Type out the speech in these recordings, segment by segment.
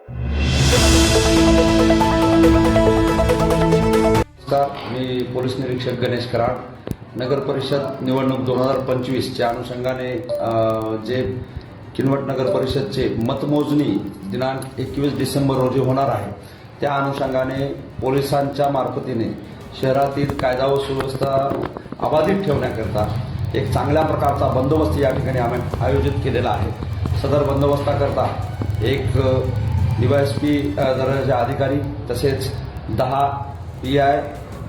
मी police निरीक्षक गणेश कराड. नगर परिषद निवडणूक 2025च्या अनुषंगाने जे किनवट नगर परिषदचे मतमोजणी दिनांक 21 डिसेंबर रोजी होणार आहे, त्या अनुषंगाने पोलिसांच्या मार्फतीने शहरातील कायदा व सुव्यवस्था अबाधित ठेवण्याकरता एक चांगल्या प्रकारचा बंदोबस्त या ठिकाणी आम्ही आयोजित केलेला आहे. सदर बंदोबस्ताकरता एक डीवायएसपी दर्जाचे अधिकारी तसेच 10 PI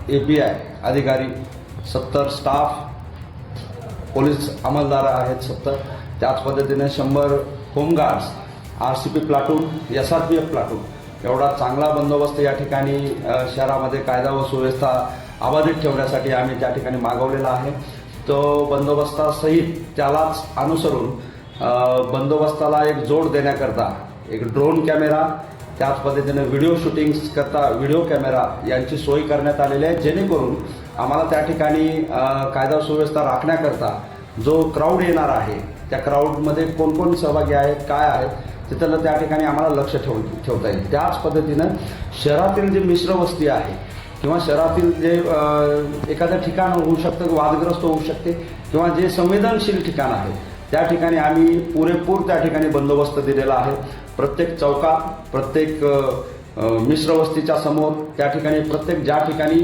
API अधिकारी, 70 स्टाफ पोलीस अंमलदार आहेत 70, त्याच पद्धतीने 100 home guards, RCP platoon, SRPF platoon, एवढा चांगला बंदोबस्त या ठिकाणी शहरामध्ये कायदा व सुव्यवस्था अबाधित ठेवण्यासाठी आम्ही त्या ठिकाणी मागवलेला आहे. तो बंदोबस्तासहित त्यालाच अनुसरून बंदोबस्ताला एक जोड देण्याकरता एक ड्रोन कॅमेरा, त्याच पद्धतीने व्हिडिओ शूटिंग्स करता व्हिडिओ कॅमेरा यांची सोय करण्यात आलेली आहे, जेणेकरून आम्हाला त्या ठिकाणी कायदा सुव्यवस्था राखण्याकरता जो क्राऊड येणार आहे त्या क्राऊडमध्ये कोण कोण सहभागी आहेत, काय आहेत, तिथलं त्या ठिकाणी आम्हाला लक्ष ठेवता येईल. त्याच पद्धतीनं शहरातील जे मिश्र वस्ती आहे किंवा शहरातील जे एखादं ठिकाण होऊ शकतं, वादग्रस्त होऊ शकते, किंवा जे संवेदनशील ठिकाण आहे त्या ठिकाणी आम्ही पुरेपूर त्या ठिकाणी बंदोबस्त दिलेला आहे. प्रत्येक चौकात, प्रत्येक मिश्र वस्तीच्या समोर, त्या ठिकाणी प्रत्येक ज्या ठिकाणी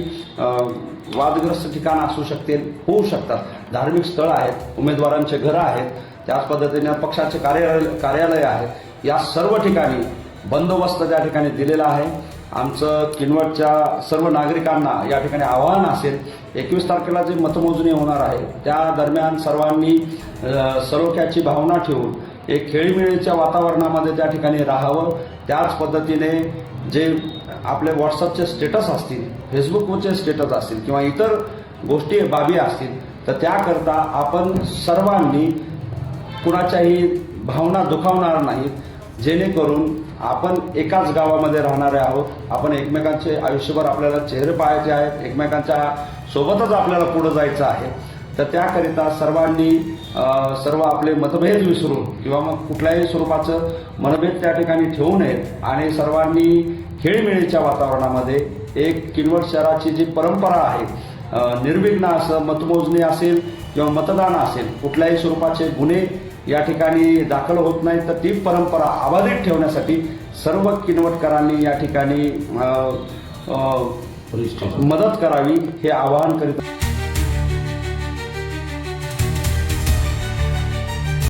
वादग्रस्त ठिकाण असू शकते, होऊ शकतात, धार्मिक स्थळ आहेत, उमेदवारांचे घरं आहेत, त्याच पद्धतीने पक्षाचे कार्यालय आहेत, या सर्व ठिकाणी बंदोबस्त त्या ठिकाणी दिलेला आहे. आमचं किनवटच्या सर्व नागरिकांना या ठिकाणी आवाहन असेल, 21 तारखेला जी मतमोजणी होणार आहे त्या दरम्यान सर्वांनी सलोख्याची भावना ठेवून एक खेळीमेळीच्या वातावरणामध्ये त्या ठिकाणी राहावं. त्याच पद्धतीने जे आपले व्हॉट्सअपचे स्टेटस असतील, फेसबुकवरचे स्टेटस असतील किंवा इतर गोष्टी बाबी असतील, तर त्याकरता आपण सर्वांनी कुणाच्याही भावना दुखावणार नाहीत, जेणेकरून आपण एकाच गावामध्ये राहणारे आहोत. आपण एकमेकांचे आयुष्यभर आपल्याला चेहरे पाहायचे आहेत, एकमेकांच्या सोबतच आपल्याला पुढे जायचं आहे. तर त्याकरिता सर्वांनी सर्व आपले मतभेद विसरून किंवा मग कुठल्याही स्वरूपाचं मनभेद त्या ठिकाणी ठेवू नयेत आणि सर्वांनी खेळीमेळीच्या वातावरणामध्ये एक किनवट शहराची जी परंपरा आहे, निर्विघ्न असं मतमोजणी असेल किंवा मतदान असेल, कुठल्याही स्वरूपाचे गुन्हे या ठिकाणी दाखल होत नाहीत, तर ती परंपरा अबाधित ठेवण्यासाठी सर्व किनवटकरांनी या ठिकाणी मदत करावी हे आवाहन करीत